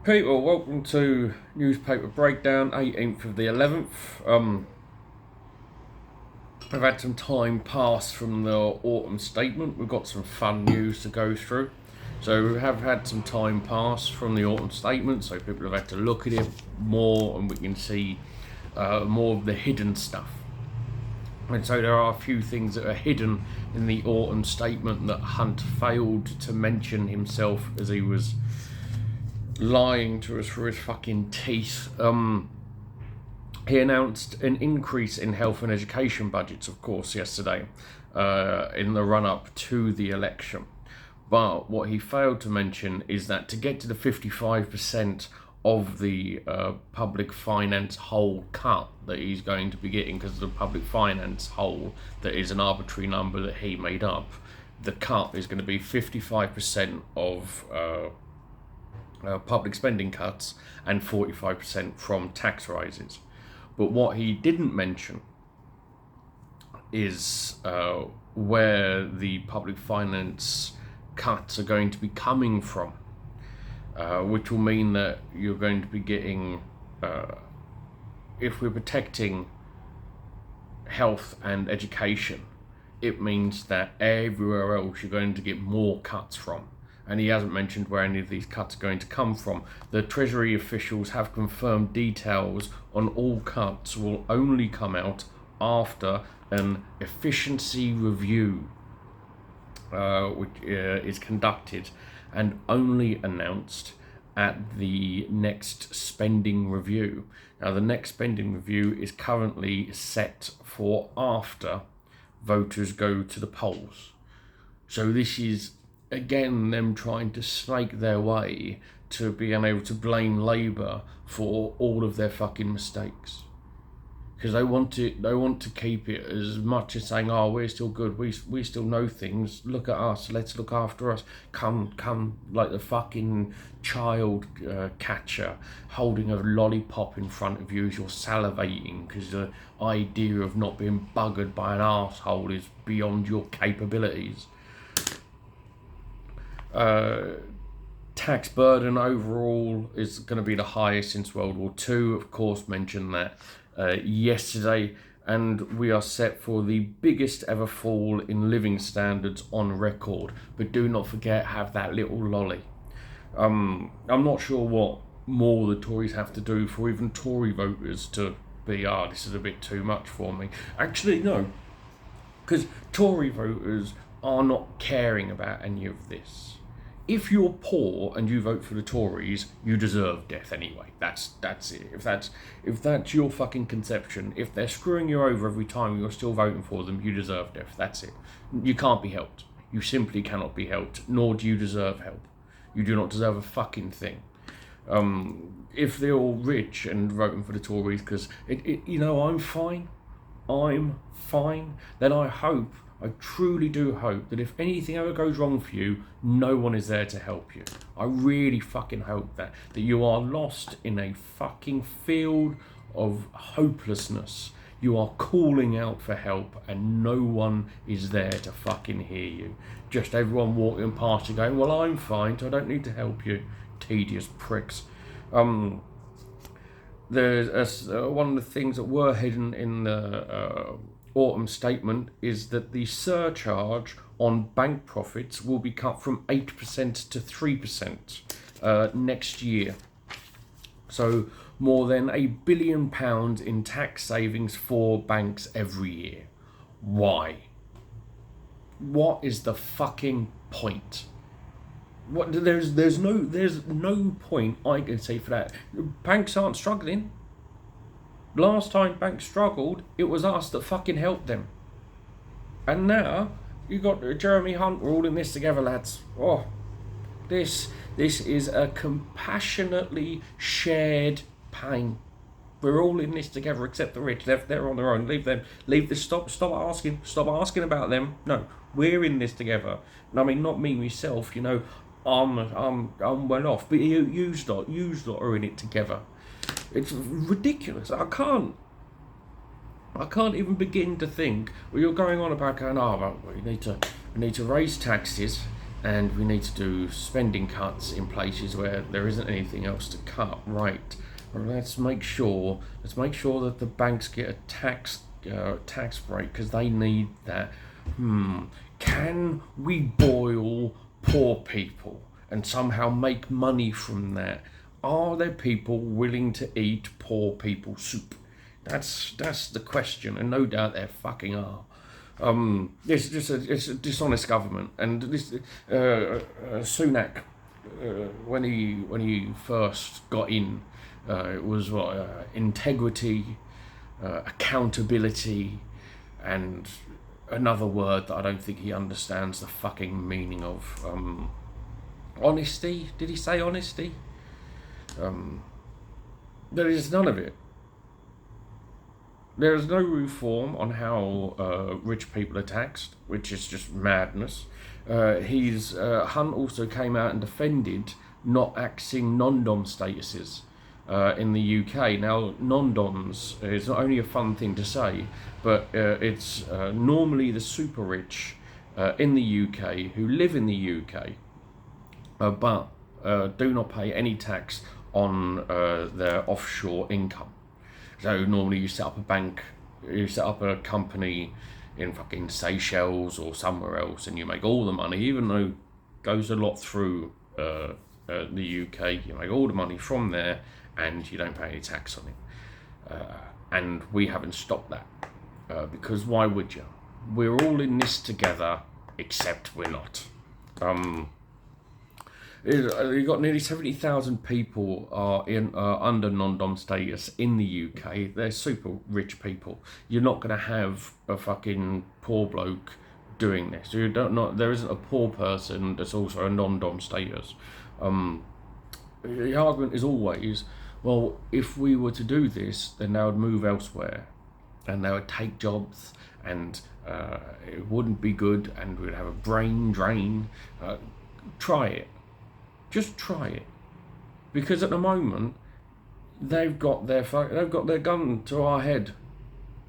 People, welcome to Newspaper Breakdown, 18th of the 11th. We've had some time pass from the autumn statement. We've got some fun news to go through. So we have had some time pass from the autumn statement, so people have had to look at it more and we can see more of the hidden stuff. And so there are a few things that are hidden in the autumn statement that Hunt failed to mention himself as he was lying to us through his fucking teeth. He announced an increase in health and education budgets, of course, yesterday in the run-up to the election. But what he failed to mention is that to get to the 55% of the public finance hole cut that he's going to be getting, because the public finance hole that is an arbitrary number that he made up, the cut is going to be 55% of public spending cuts and 45% from tax rises. But what he didn't mention is where the public finance cuts are going to be coming from, which will mean that you're going to be getting, if we're protecting health and education, it means that everywhere else you're going to get more cuts from. And he hasn't mentioned where any of these cuts are going to come from. The Treasury officials have confirmed details on all cuts will only come out after an efficiency review, which is conducted and only announced at the next spending review. Now, the next spending review is currently set for after voters go to the polls. So this is, again, them trying to slake their way to being able to blame Labour for all of their fucking mistakes. Because they want to keep it as much as saying, oh, we're still good, we still know things, look at us, let's look after us. Come like the fucking child catcher holding a lollipop in front of you as you're salivating because the idea of not being buggered by an arsehole is beyond your capabilities. Tax burden overall is going to be the highest since World War II, of course, mentioned that yesterday, and we are set for the biggest ever fall in living standards on record. But do not forget, have that little lolly. I'm not sure what more the Tories have to do for even Tory voters to be, this is a bit too much for me. Actually, no, because Tory voters are not caring about any of this. If you're poor and you vote for the Tories, you deserve death anyway. That's it. If that's your fucking conception, if they're screwing you over every time you're still voting for them, you deserve death. That's it. You can't be helped. You simply cannot be helped, nor do you deserve help. You do not deserve a fucking thing. If they're all rich and voting for the Tories because I'm fine, then I truly do hope that if anything ever goes wrong for you, no one is there to help you. I really fucking hope that you are lost in a fucking field of hopelessness. You are calling out for help and no one is there to fucking hear you. Just everyone walking past you going, well, I'm fine, so I don't need to help you. Tedious pricks. There's one of the things that were hidden in the autumn statement is that the surcharge on bank profits will be cut from 8% to 3% next year. So more than £1 billion in tax savings for banks every year. Why? What is the fucking point? What? There's no point I can say for that. Banks aren't struggling. Last time banks struggled, it was us that fucking helped them. And now, you got Jeremy Hunt, we're all in this together, lads. Oh, this is a compassionately shared pain. We're all in this together, except the rich. They're on their own. Leave them. Stop asking about them. No, we're in this together. And I mean, not me myself. I'm well off, but you lot are in it together. It's ridiculous. I can't even begin to think. Well, you're going on about going, we need to raise taxes and we need to do spending cuts in places where there isn't anything else to cut. Right? Let's make sure that the banks get a tax break because they need that. Can we boil poor people and somehow make money from that? Are there people willing to eat poor people soup? That's the question, and no doubt there fucking are. It's a dishonest government, and this Sunak, when he first got in, it was integrity, accountability, and another word that I don't think he understands the fucking meaning of. Honesty? Did he say honesty? There is none of it. There is no reform on how rich people are taxed, which is just madness. Hunt also came out and defended not axing non-dom statuses in the UK. Now, non-doms is not only a fun thing to say, but it's normally the super rich in the UK who live in the UK, but do not pay any tax on their offshore income. So normally you set up a bank, you set up a company in fucking Seychelles or somewhere else, and you make all the money, even though it goes a lot through the UK. You make all the money from there, and you don't pay any tax on it. And we haven't stopped that because why would you? We're all in this together, except we're not. You've got nearly 70,000 people are under non-dom status in the UK. They're super rich people. You're not going to have a fucking poor bloke doing this. There isn't a poor person that's also a non-dom status. The argument is always, well, if we were to do this, then they would move elsewhere, and they would take jobs, and it wouldn't be good, and we'd have a brain drain. Try it. Just try it, because at the moment they've got their gun to our head,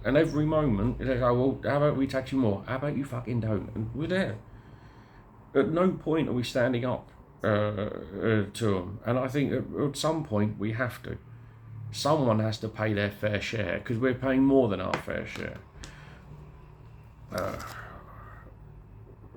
and every moment they go, well, how about we tax you more? How about you fucking don't? And we're there. At no point are we standing up to them, and I think at some point we have to. Someone has to pay their fair share because we're paying more than our fair share.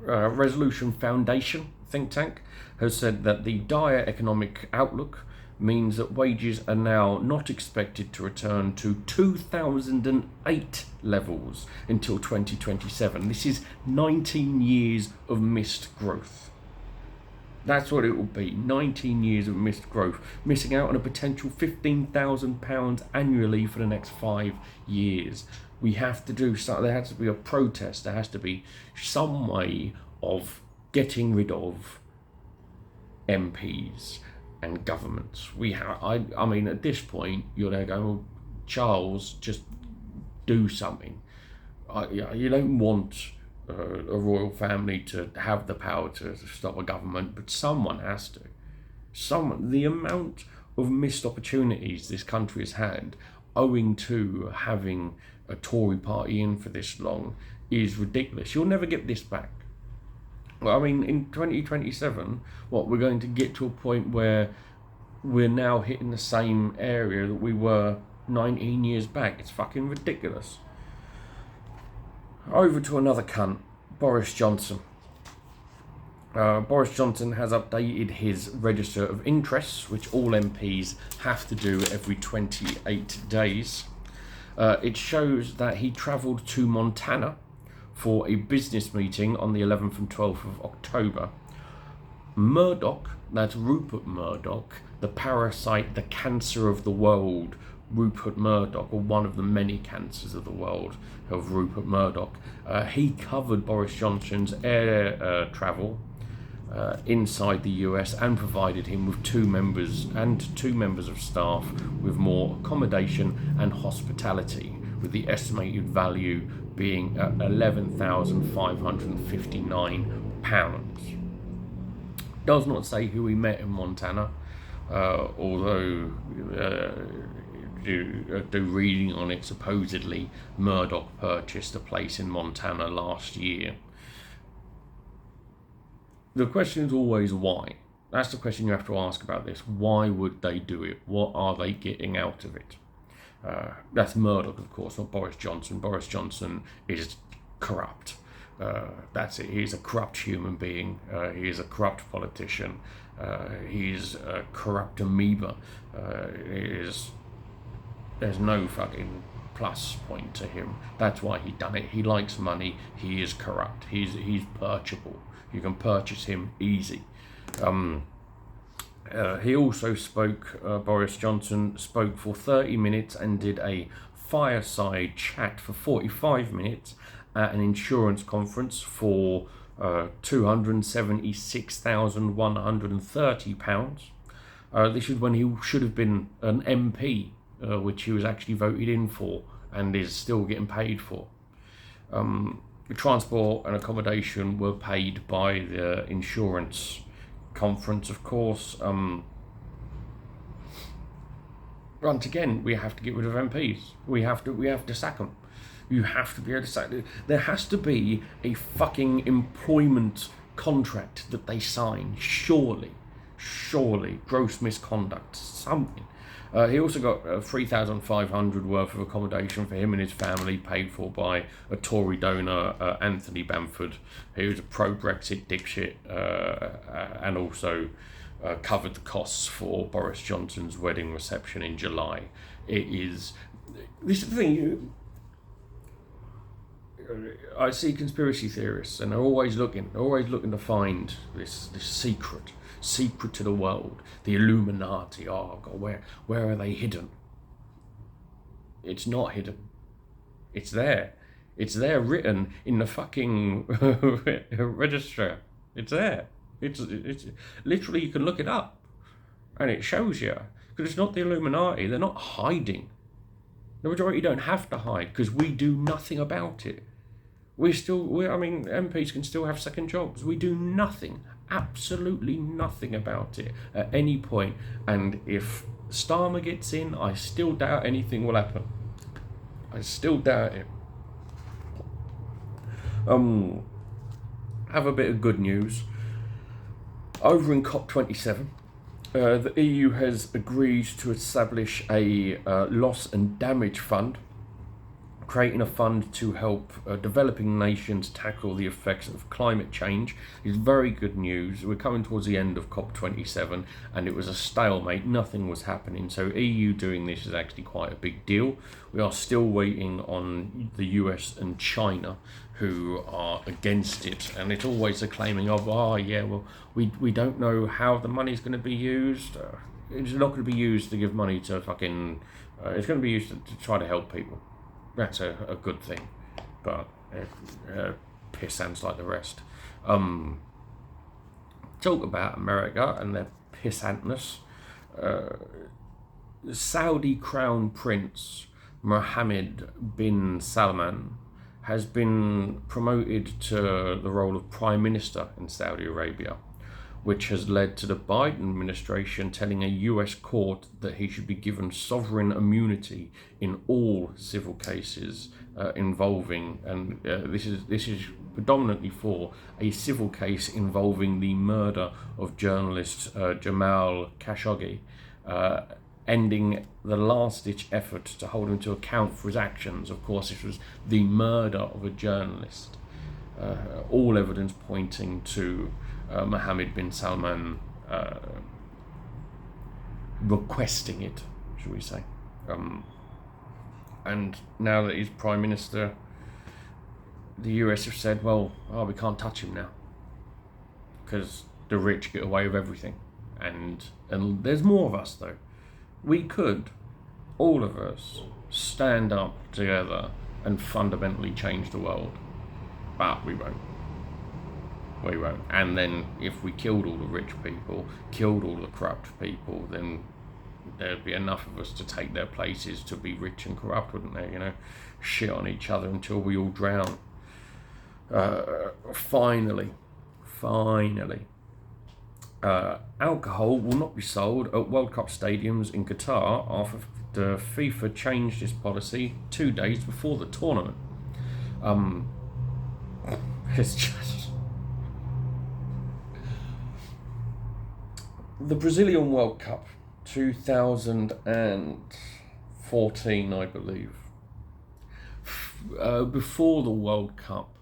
Resolution Foundation think tank has said that the dire economic outlook means that wages are now not expected to return to 2008 levels until 2027. This is 19 years of missed growth. That's what it will be, 19 years of missed growth, missing out on a potential £15,000 annually for the next 5 years. We have to do something. There has to be a protest. There has to be some way of getting rid of MPs and governments. I mean, at this point, you're there going, well, Charles, just do something. You don't want a royal family to have the power to stop a government, but someone has to. The amount of missed opportunities this country has had owing to having a Tory party in for this long is ridiculous. You'll never get this back. Well, I mean, in 2027, we're going to get to a point where we're now hitting the same area that we were 19 years back. It's fucking ridiculous. Over to another cunt, Boris Johnson. Boris Johnson has updated his register of interests, which all MPs have to do every 28 days. It shows that he travelled to Montana for a business meeting on the 11th and 12th of October. Murdoch, that's Rupert Murdoch, the parasite, the cancer of the world, Rupert Murdoch, or one of the many cancers of the world of Rupert Murdoch. He covered Boris Johnson's air travel inside the US and provided him with two members of staff with more accommodation and hospitality, with the estimated value being £11,559. Does not say who he met in Montana, although do reading on it, supposedly Murdoch purchased a place in Montana last year. the question is always why. That's the question you have to ask about this. Why would they do it? What are they getting out of it? That's Murdoch, of course, not Boris Johnson. Boris Johnson is corrupt. That's it. He's a corrupt human being. He is a corrupt politician. He's a corrupt amoeba. There's no fucking plus point to him. That's why he done it. He likes money. He is corrupt. He's purchasable. You can purchase him easy. He also spoke, Boris Johnson spoke for 30 minutes and did a fireside chat for 45 minutes at an insurance conference for £276,130. This is when he should have been an MP, which he was actually voted in for and is still getting paid for. Transport and accommodation were paid by the insurance conference, of course. Once again, we have to get rid of MPs. We have to sack them. You have to be able to sack them. There has to be a fucking employment contract that they sign. Surely, gross misconduct, something. He also got $3,500 worth of accommodation for him and his family, paid for by a Tory donor, Anthony Bamford, who was a pro-Brexit dipshit, and also covered the costs for Boris Johnson's wedding reception in July. This is the thing. I see conspiracy theorists, and they're always looking to find this secret to the world, the Illuminati. Oh God, where are they hidden? It's not hidden. It's there. It's there, written in the fucking register. It's there. It's literally, you can look it up, and it shows you. Because it's not the Illuminati. They're not hiding. The majority don't have to hide because we do nothing about it. MPs can still have second jobs. We do nothing, absolutely nothing about it at any point. And if Starmer gets in, I still doubt anything will happen. I still doubt it. Have a bit of good news. Over in COP27, the EU has agreed to establish a loss and damage fund, creating a fund to help developing nations tackle the effects of climate change. Is very good news. We're coming towards the end of COP27 and it was a stalemate. Nothing was happening. So EU doing this is actually quite a big deal. We are still waiting on the US and China, who are against it, and it's always the claiming of, we don't know how the money's going to be used. It's not going to be used to give money to fucking, it's going to be used to try to help people. That's a good thing, but pissants like the rest. Talk about America and their pissantness. Saudi Crown Prince Mohammed bin Salman has been promoted to the role of Prime Minister in Saudi Arabia, which has led to the Biden administration telling a US court that he should be given sovereign immunity in all civil cases involving, and this is predominantly for a civil case involving the murder of journalist Jamal Khashoggi, ending the last-ditch effort to hold him to account for his actions. Of course, this was the murder of a journalist. All evidence pointing to Mohammed bin Salman requesting it, shall we say. And now that he's Prime Minister, the US have said, we can't touch him now because the rich get away with everything. And there's more of us, though. We could, all of us, stand up together and fundamentally change the world. But we won't. We won't. And then if we killed all the rich people, killed all the corrupt people, then there'd be enough of us to take their places to be rich and corrupt, wouldn't there? Shit on each other until we all drown. Finally. Alcohol will not be sold at World Cup stadiums in Qatar after FIFA changed its policy 2 days before the tournament. It's just... The Brazilian World Cup, 2014, I believe. Before the World Cup,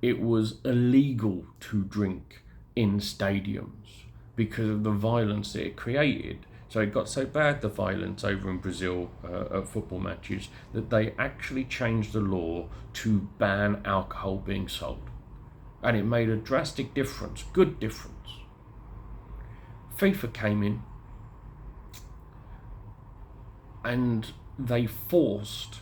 it was illegal to drink in stadiums because of the violence that it created. So it got so bad, the violence over in Brazil at football matches, that they actually changed the law to ban alcohol being sold. And it made a drastic difference, good difference. FIFA came in and they forced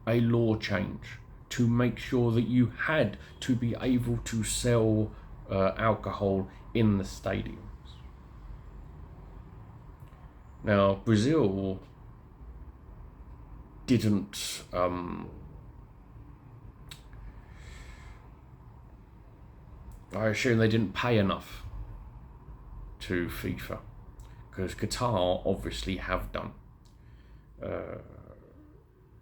a law change to make sure that you had to be able to sell alcohol in the stadiums. Now, Brazil didn't I assume they didn't pay enough to FIFA, because Qatar obviously have done,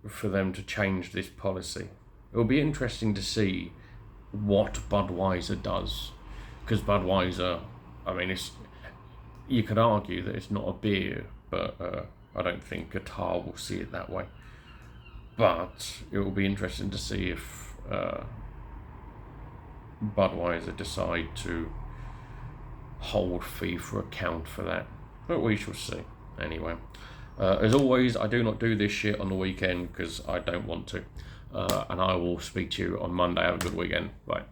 for them to change this policy. It'll be interesting to see what Budweiser does, because Budweiser, I mean, you could argue that it's not a beer, but I don't think Qatar will see it that way. But it will be interesting to see if Budweiser decide to hold FIFA account for that. But we shall see. Anyway, as always, I do not do this shit on the weekend because I don't want to. And I will speak to you on Monday. Have a good weekend. Bye.